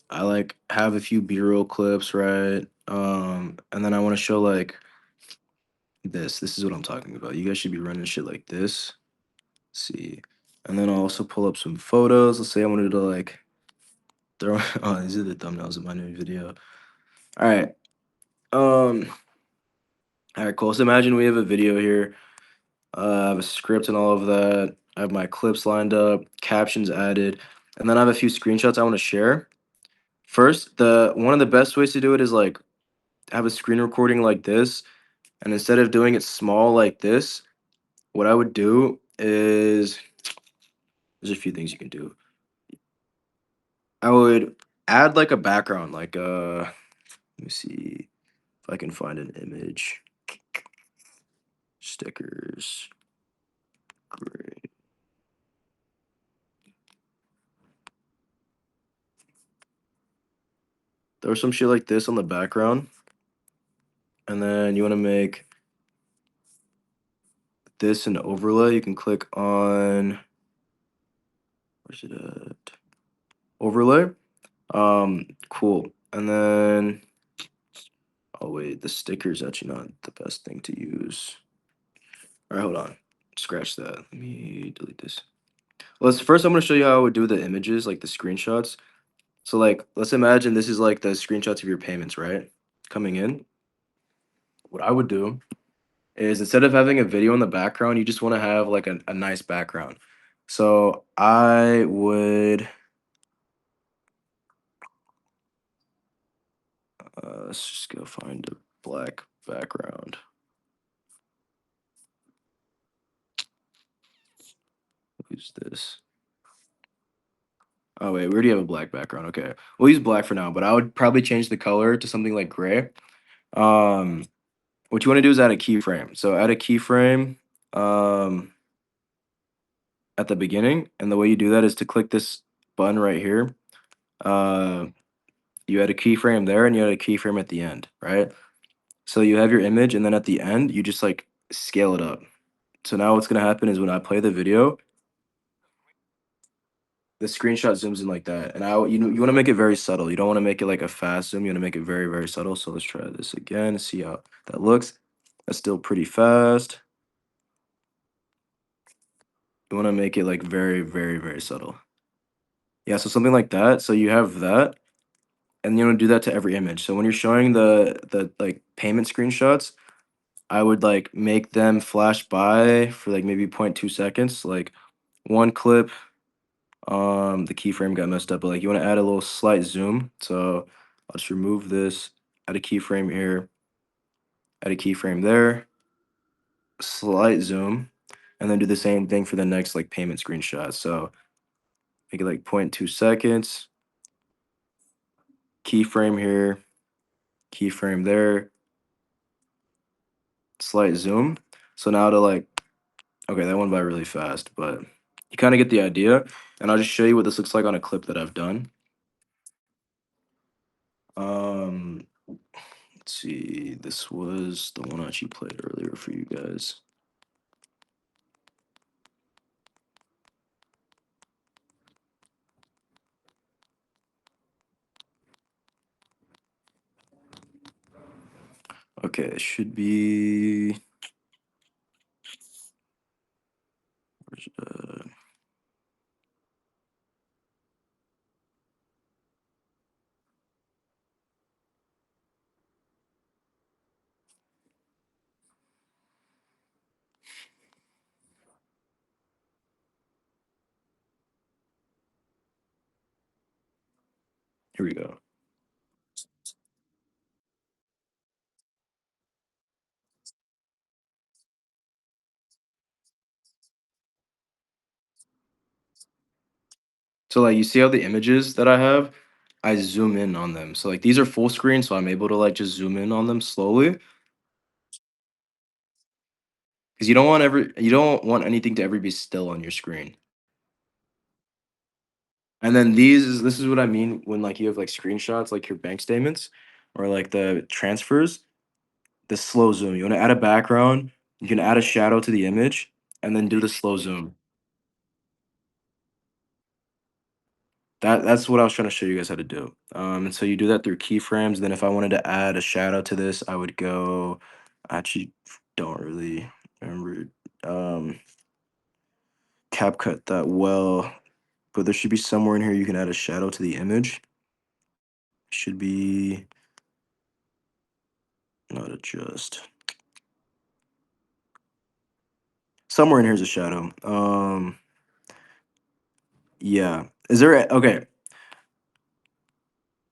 I like have a few B-roll clips, right? And then I want to show like this. This is what I'm talking about. You guys should be running shit like this. Let's see. And then I'll also pull up some photos. Let's say I wanted to like throw oh, these are the thumbnails of my new video. All right. All right, cool. So imagine we have a video here. I have a script and all of that. I have my clips lined up, captions added, and then I have a few screenshots I want to share. First, one of the best ways to do it is like have a screen recording like this, and instead of doing it small like this, what I would do is there's a few things you can do. I would add like a background, like let me see if I can find an image. Stickers. Great. Throw some shit like this on the background. And then you want to make this an overlay. You can click on where's it at? Overlay. Cool. And then oh wait, the sticker is actually not the best thing to use. All right, hold on. Scratch that. Let me delete this. First I'm gonna show you how I would do the images, like the screenshots. So like let's imagine this is like the screenshots of your payments, right? Coming in. What I would do is instead of having a video in the background, you just want to have like a nice background. So I would Let's just go find a black background. Who's this? Oh wait, we already have a black background. Okay, we'll use black for now, but I would probably change the color to something like gray. What you want to do is add a keyframe. So add a keyframe at the beginning, and the way you do that is to click this button right here. You add a keyframe there, and you add a keyframe at the end, right? So you have your image, and then at the end, you just like scale it up. So now what's gonna happen is when I play the video, the screenshot zooms in like that. And you want to make it very subtle. You don't want to make it like a fast zoom. You want to make it very, very subtle. So let's try this again, see how that looks. That's still pretty fast. You want to make it like very, very, very subtle. Yeah, so something like that. So you have that, and you want to do that to every image. So when you're showing the like payment screenshots, I would like make them flash by for like maybe 0.2 seconds, like one clip. The keyframe got messed up, but like you want to add a little slight zoom. So I'll just remove this, add a keyframe here, add a keyframe there, slight zoom, and then do the same thing for the next like payment screenshot. So make it like 0.2 seconds, keyframe here, keyframe there, slight zoom. So now to like, okay, that went by really fast, but you kind of get the idea. And I'll just show you what this looks like on a clip that I've done. Let's see, this was the one I actually played earlier for you guys. Okay, it should be. Where's, here we go. So like you see how the images that I have, I zoom in on them. So like these are full screen, so I'm able to like just zoom in on them slowly. Because you don't want anything to ever be still on your screen. And then this is what I mean when like you have like screenshots, like your bank statements or like the transfers, the slow zoom. You want to add a background, you can add a shadow to the image, and then do the slow zoom. That's what I was trying to show you guys how to do. And so you do that through keyframes. Then if I wanted to add a shadow to this, I would go. I actually don't really remember CapCut that well, but there should be somewhere in here you can add a shadow to the image. Should be not adjust. Somewhere in here's a shadow. Yeah. Is there okay?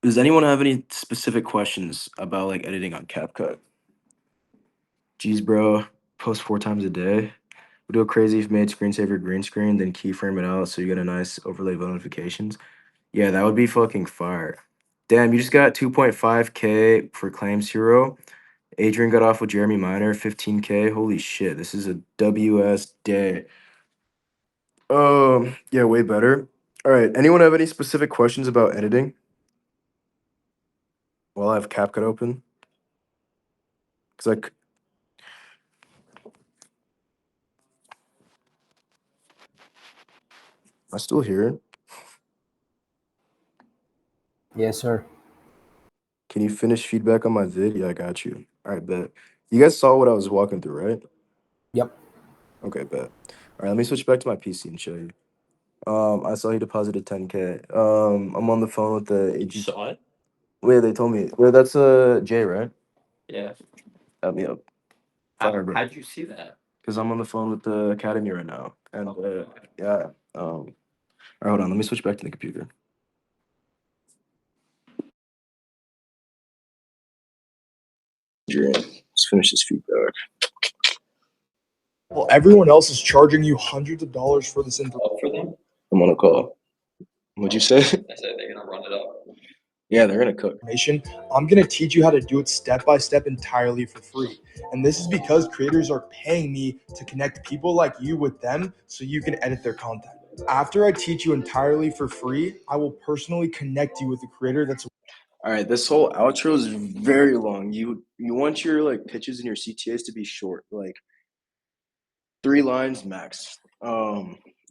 Does anyone have any specific questions about like editing on CapCut? Jeez, bro, post 4 times a day. We do a crazy if made screensaver green screen, then keyframe it out so you get a nice overlay of notifications. Yeah, that would be fucking fire. Damn, you just got 2.5K for Claims Hero. Adrian got off with Jeremy Minor, 15K. Holy shit, this is a WS day. Yeah, way better. All right, anyone have any specific questions about editing? While I have CapCut open? Because I still hear it. Yes, sir. Can you finish feedback on my vid? Yeah, I got you. All right, bet. You guys saw what I was walking through, right? Yep. Okay, bet. All right, let me switch back to my PC and show you. I saw he deposited 10K. I'm on the phone with the AG. Saw it? Wait, they told me. Wait, that's Jay, right? Yeah. Help me up. How, Fire, bro. how'd you see that? Because I'm on the phone with the academy right now. And yeah. All right, hold on. Let me switch back to the computer. Adrian, let's finish this feedback. Well, everyone else is charging you hundreds of dollars for this info. For them, I'm on a call. What'd you say? I said they're gonna run it up. Yeah, they're gonna cook. Information. I'm going to teach you how to do it step by step entirely for free. And this is because creators are paying me to connect people like you with them so you can edit their content. After I teach you entirely for free, I will personally connect you with a creator that's All right, this whole outro is very long. You want your like pitches and your CTAs to be short, like 3 lines max.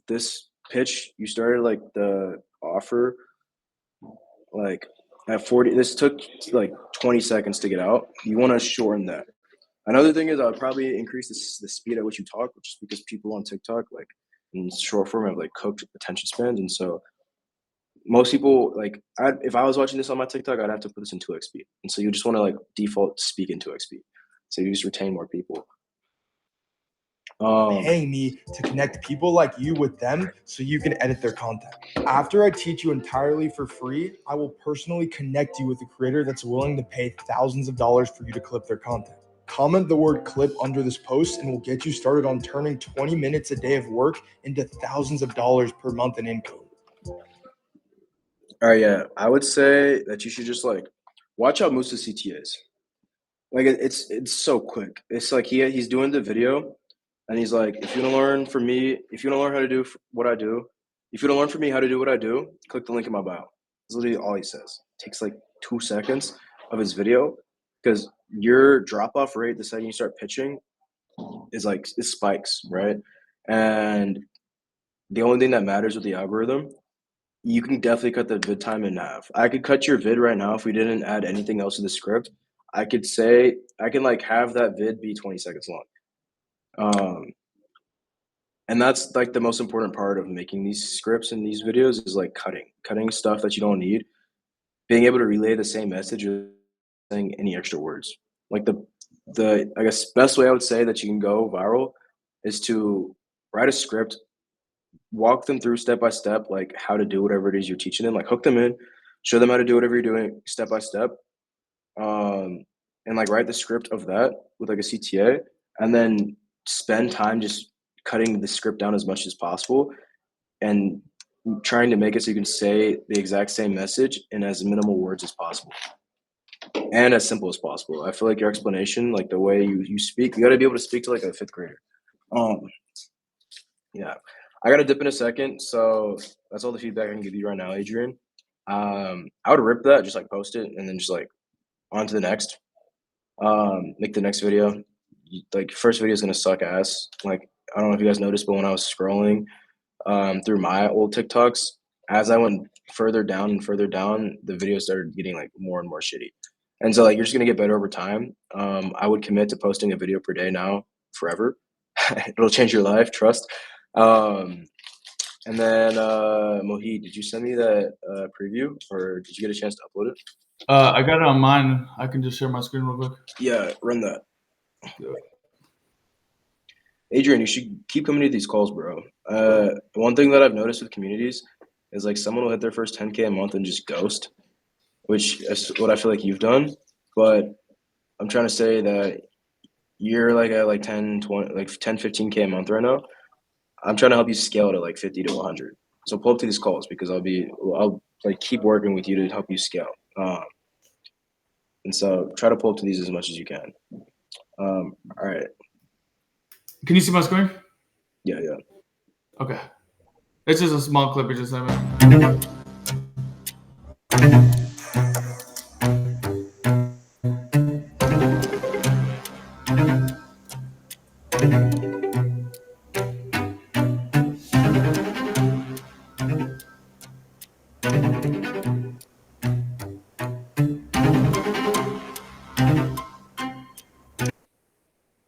This pitch, you started like the offer like at 40. This took like 20 seconds to get out. You want to shorten that. Another thing is I would probably increase the speed at which you talk, just because people on TikTok like in short form have like cooked attention spans, and so most people like if I was watching this on my TikTok, I'd have to put this in 2x speed, and so you just want to like default speak in 2x speed, so you just retain more people. paying me to connect people like you with them so you can edit their content. After I teach you entirely for free, I will personally connect you with a creator that's willing to pay thousands of dollars for you to clip their content. Comment the word clip under this post and we'll get you started on turning 20 minutes a day of work into thousands of dollars per month in income. All right, yeah, I would say that you should just like watch out Moose's CTAs. Like it's so quick. It's like he's doing the video, and he's like, if you want to learn from me, if you want to learn how to do what I do, if you want to learn from me how to do what I do, click the link in my bio. That's literally all he says. It takes like 2 seconds of his video, because your drop off rate the second you start pitching is like it spikes, right? And the only thing that matters with the algorithm, you can definitely cut the vid time in half. I could cut your vid right now if we didn't add anything else to the script. I could say I can like have that vid be 20 seconds long. And that's like the most important part of making these scripts and these videos is like cutting stuff that you don't need, being able to relay the same message without saying any extra words. Like the I guess best way I would say that you can go viral is to write a script, walk them through step by step, like how to do whatever it is you're teaching them, like hook them in, show them how to do whatever you're doing step by step. And like write the script of that with like a CTA, and then spend time just cutting the script down as much as possible and trying to make it so you can say the exact same message in as minimal words as possible and as simple as possible. I feel like your explanation, like the way you speak, you got to be able to speak to like a 5th grader. Yeah, I got to dip in a second, so that's all the feedback I can give you right now, Adrian. I would rip that, just like post it, and then just like on to the next. Make the next video. Like first video is gonna suck ass. Like I don't know if you guys noticed, but when I was scrolling through my old TikToks, as I went further down and further down, the videos started getting like more and more shitty. And so like you're just gonna get better over time. I would commit to posting a video per day now forever. It'll change your life, trust. And then Mohit, did you send me that preview, or did you get a chance to upload it? I got it on mine. I can just share my screen real quick. Yeah, run that. Adrian, you should keep coming to these calls, bro. One thing that I've noticed with communities is like someone will hit their first 10K a month and just ghost, which is what I feel like you've done. But I'm trying to say that you're like at like 10, 20, like 10, 15K a month right now. I'm trying to help you scale to like 50 to 100. So pull up to these calls because I'll like keep working with you to help you scale. And so try to pull up to these as much as you can. All right. Can you see my screen? Yeah. Okay. It's just a small clip. You just have it.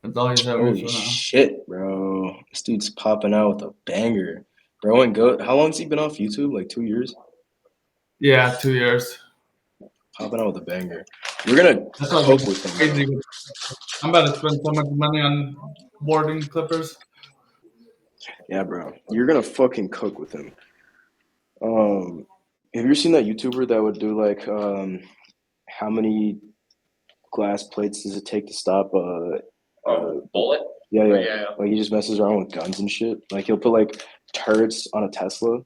That's all he's having Holy for now. shit, bro. This dude's popping out with a banger. Bro, and how long's he been off YouTube? Like 2 years? Yeah, 2 years. Popping out with a banger. You're gonna That's why cook with him, crazy. bro. I'm about to spend so much money on boarding clippers. Yeah, bro. You're gonna fucking cook with him. Have you ever seen that YouTuber that would do like how many glass plates does it take to stop Bullet? yeah, Oh, yeah. yeah. Like he just messes around with guns and shit. Like he'll put like turrets on a Tesla.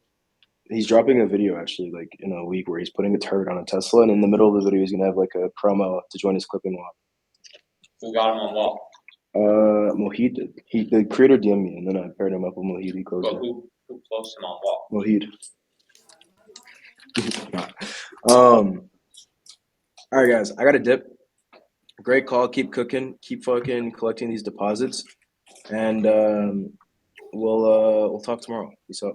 He's dropping a video actually like in a week where he's putting a turret on a Tesla, and in the middle of the video he's gonna have like a promo to join his clipping walk. Who got him on what? Mohid did. The creator DM'd me, and then I paired him up with Mohid. He closed But it. who closed him on what? Mohid. All right, guys, I got a dip. Great call. Keep cooking. Keep fucking collecting these deposits, and we'll talk tomorrow. Peace out.